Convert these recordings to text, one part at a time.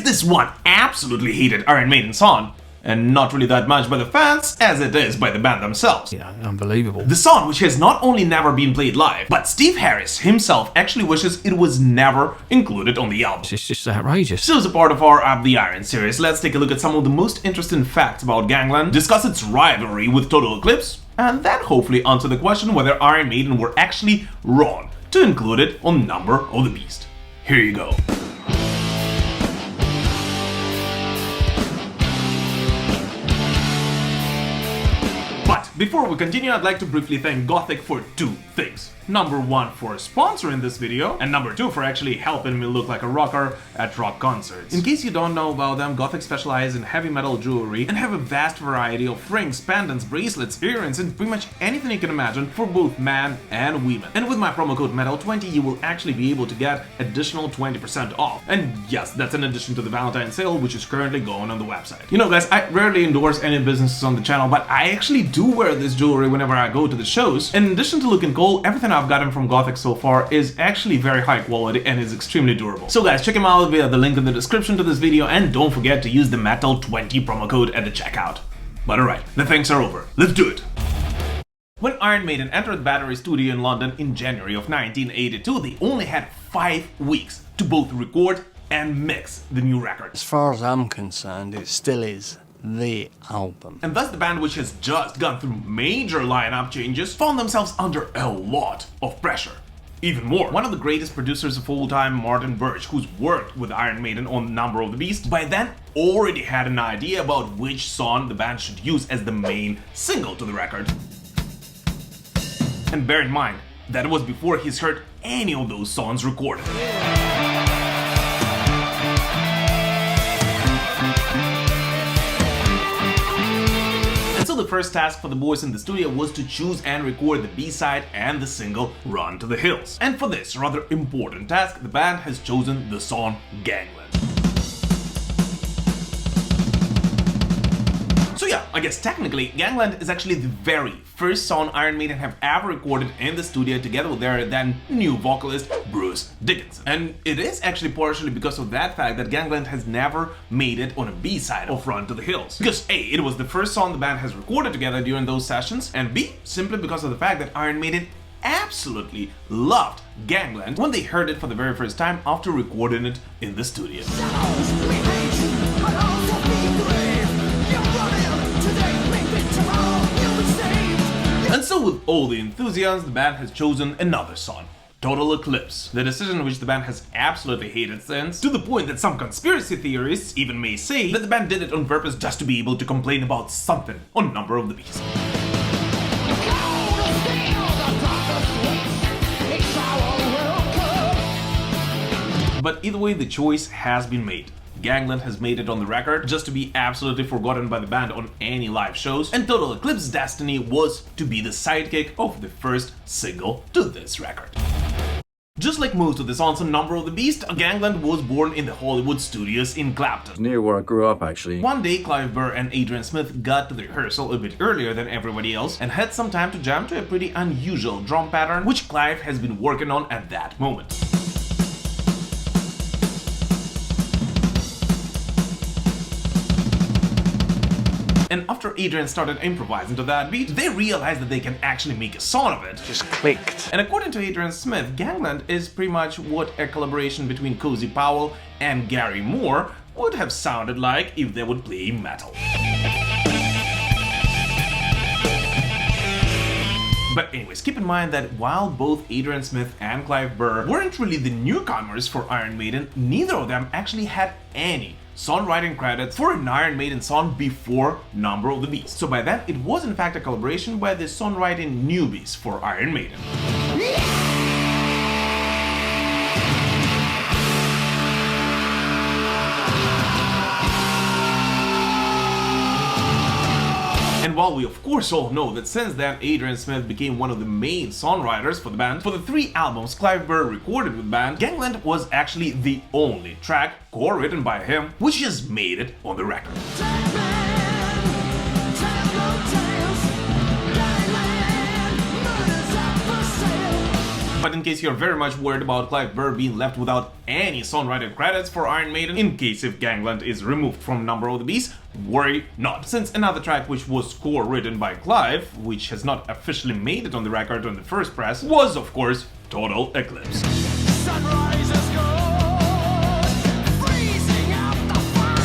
this one absolutely hated Iron Maiden song, and not really that much by the fans as it is by the band themselves. Yeah, unbelievable. The song, which has not only never been played live, but Steve Harris himself actually wishes it was never included on the album. It's just outrageous. So as a part of our Up the Iron series, let's take a look at some of the most interesting facts about Gangland, discuss its rivalry with Total Eclipse, and then hopefully answer the question whether Iron Maiden were actually wrong to include it on Number of the Beast. Here you go. But before we continue, I'd like to briefly thank Gothic for two things. Number one, for sponsoring this video, and number two, for actually helping me look like a rocker at rock concerts. In case you don't know about them, Gothic specialize in heavy metal jewelry and have a vast variety of rings, pendants, bracelets, earrings, and pretty much anything you can imagine for both men and women. And with my promo code METAL20, you will actually be able to get additional 20% off. And yes, that's in addition to the Valentine's sale, which is currently going on the website. You know guys, I rarely endorse any businesses on the channel, but I actually do wear this jewelry whenever I go to the shows. And in addition to looking cool, everything I've gotten from Gothic so far is actually very high quality and is extremely durable. So guys, check them out via the link in the description to this video, and don't forget to use the METAL20 promo code at the checkout. But alright, the thanks are over. Let's do it! When Iron Maiden entered Battery Studio in London in January of 1982, they only had 5 weeks to both record and mix the new record. As far as I'm concerned, it still is the album. And thus the band, which has just gone through major lineup changes, found themselves under a lot of pressure. Even more, one of the greatest producers of all time, Martin Birch, who's worked with Iron Maiden on Number of the Beast, by then already had an idea about which song the band should use as the main single to the record. And bear in mind, that was before he's heard any of those songs recorded. So the first task for the boys in the studio was to choose and record the B-side and the single Run to the Hills. And for this rather important task, the band has chosen the song Gangland. So yeah, I guess technically Gangland is actually the very first song Iron Maiden have ever recorded in the studio together with their then new vocalist Bruce Dickinson. And it is actually partially because of that fact that Gangland has never made it on a B-side of Run to the Hills. Because A, it was the first song the band has recorded together during those sessions, and B, simply because of the fact that Iron Maiden absolutely loved Gangland when they heard it for the very first time after recording it in the studio. And so with all the enthusiasm, the band has chosen another song, Total Eclipse, the decision which the band has absolutely hated since, to the point that some conspiracy theorists even may say that the band did it on purpose just to be able to complain about something on Number of the Beast. But either way, the choice has been made. Gangland has made it on the record just to be absolutely forgotten by the band on any live shows, and Total Eclipse's destiny was to be the sidekick of the first single to this record. Just like most of the songs on Number of the Beast, Gangland was born in the Hollywood studios in Clapton. Near where I grew up, actually. One day, Clive Burr and Adrian Smith got to the rehearsal a bit earlier than everybody else and had some time to jam to a pretty unusual drum pattern, which Clive has been working on at that moment. And after Adrian started improvising to that beat, they realized that they can actually make a song of it. Just clicked. And according to Adrian Smith, Gangland is pretty much what a collaboration between Cozy Powell and Gary Moore would have sounded like if they would play metal. But anyways, keep in mind that while both Adrian Smith and Clive Burr weren't really the newcomers for Iron Maiden, neither of them actually had any songwriting credits for an Iron Maiden song before Number of the Beast. So by then, it was in fact a collaboration by the songwriting newbies for Iron Maiden. And while we of course all know that since then Adrian Smith became one of the main songwriters for the band, for the 3 albums Clive Burr recorded with the band, Gangland was actually the only track co-written by him which just made it on the record. But in case you're very much worried about Clive Burr being left without any songwriter credits for Iron Maiden, in case if Gangland is removed from Number of the Beast, worry not. Since another track which was co-written by Clive, which has not officially made it on the record on the first press, was of course Total Eclipse. Sunrise is gone, freezing out the fires.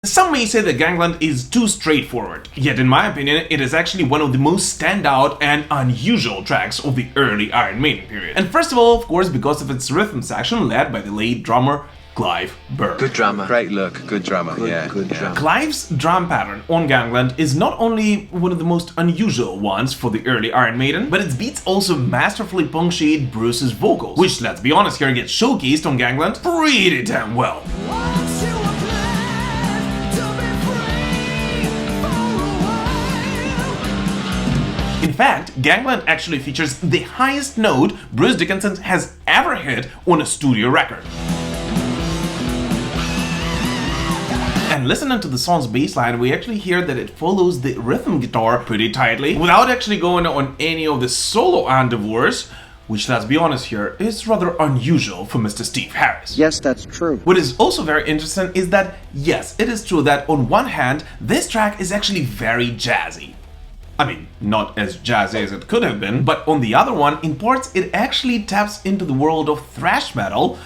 Some may say that Gangland is too straightforward, yet in my opinion it is actually one of the most standout and unusual tracks of the early Iron Maiden period. And first of all, of course, because of its rhythm section led by the late drummer Clive Burr. Good drummer. Great look, good drummer, Good drummer. Clive's drum pattern on Gangland is not only one of the most unusual ones for the early Iron Maiden, but its beats also masterfully punctuate Bruce's vocals, which, let's be honest here, gets showcased on Gangland pretty damn well. Once you were glad to be free for a while. In fact, Gangland actually features the highest note Bruce Dickinson has ever hit on a studio record. And listening to the song's bass line, we actually hear that it follows the rhythm guitar pretty tightly, without actually going on any of the solo endeavors, which, let's be honest here, is rather unusual for Mr. Steve Harris. Yes, that's true. What is also very interesting is that, yes, it is true that on one hand, this track is actually very jazzy. I mean, not as jazzy as it could have been, but on the other one, in parts, it actually taps into the world of thrash metal,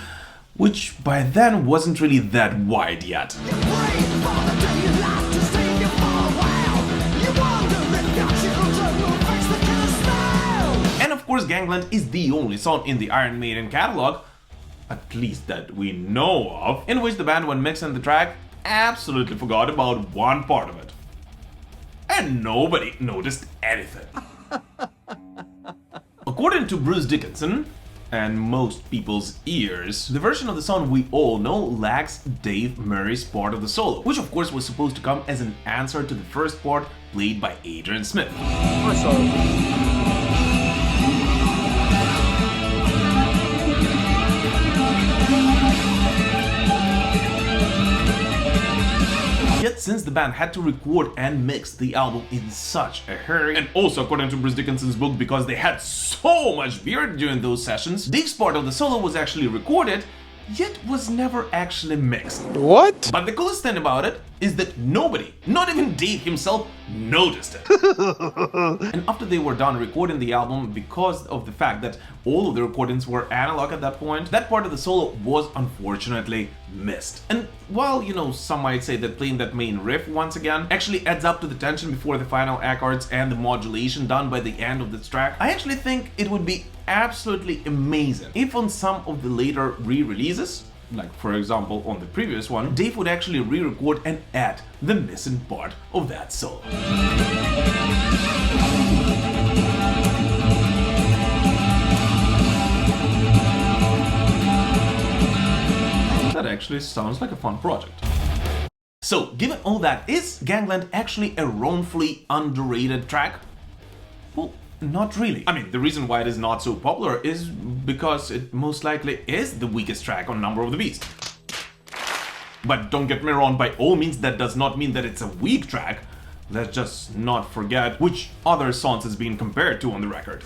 which by then wasn't really that wide yet. You pray for the day you like to stay here for a while. You wonder if your children will face the kind of style. And of course, Gangland is the only song in the Iron Maiden catalog, at least that we know of, in which the band, when mixing the track, absolutely forgot about one part of it. And nobody noticed anything. According to Bruce Dickinson, and most people's ears, the version of the song we all know lacks Dave Murray's part of the solo, which of course was supposed to come as an answer to the first part played by Adrian Smith. Yet since the band had to record and mix the album in such a hurry, and also according to Bruce Dickinson's book because they had so much beer during those sessions, Dave's part of the solo was actually recorded, yet was never actually mixed. What? But the coolest thing about it is that nobody, not even Dave himself, noticed it. And after they were done recording the album, because of the fact that all of the recordings were analog at that point, that part of the solo was unfortunately missed. And while, you know, some might say that playing that main riff once again actually adds up to the tension before the final accords and the modulation done by the end of this track, I actually think it would be absolutely amazing if on some of the later re-releases, like for example on the previous one, Dave would actually re-record and add the missing part of that solo. That actually sounds like a fun project. So, given all that, is Gangland actually a wrongfully underrated track? Well, not really. I mean, the reason why it is not so popular is because it most likely is the weakest track on Number of the Beast. But don't get me wrong, by all means that does not mean that it's a weak track. Let's just not forget which other songs it's being compared to on the record.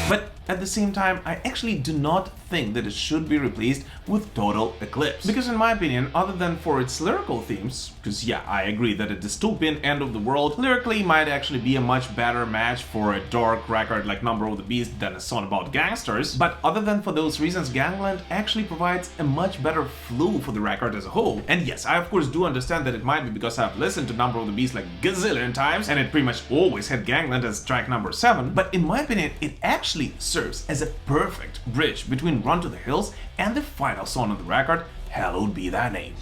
But at the same time, I actually do not think that it should be replaced with Total Eclipse. Because in my opinion, other than for its lyrical themes, because yeah, I agree that a dystopian end of the world lyrically might actually be a much better match for a dark record like Number of the Beast than a song about gangsters, but other than for those reasons, Gangland actually provides a much better flow for the record as a whole. And yes, I of course do understand that it might be because I've listened to Number of the Beast like gazillion times, and it pretty much always had Gangland as track number 7, but in my opinion, it actually serves as a perfect bridge between Run to the Hills and the final song on the record, Hallowed Be Thy Name.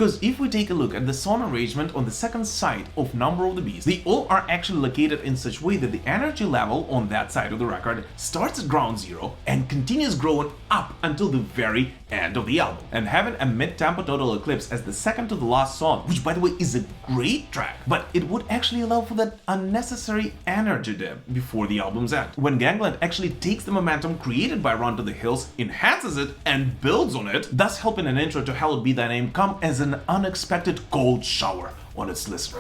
Because if we take a look at the song arrangement on the second side of Number of the Beast, they all are actually located in such a way that the energy level on that side of the record starts at ground zero and continues growing up until the very end of the album. And having a mid-tempo Total Eclipse as the second to the last song, which by the way is a great track, but it would actually allow for that unnecessary energy dip before the album's end, when Gangland actually takes the momentum created by Run to the Hills, enhances it and builds on it, thus helping an intro to Hallowed Be Thy Name come as an unexpected cold shower on its listener.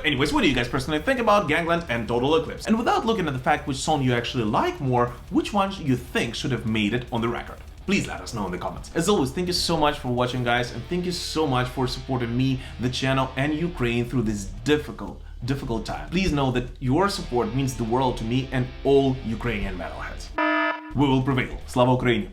Anyways, what do you guys personally think about Gangland and Total Eclipse? And without looking at the fact which song you actually like more, which ones you think should have made it on the record? Please let us know in the comments. As always, thank you so much for watching, guys, and thank you so much for supporting me, the channel, and Ukraine through this difficult time. Please know that your support means the world to me and all Ukrainian metalheads. We will prevail. Slava Ukraini!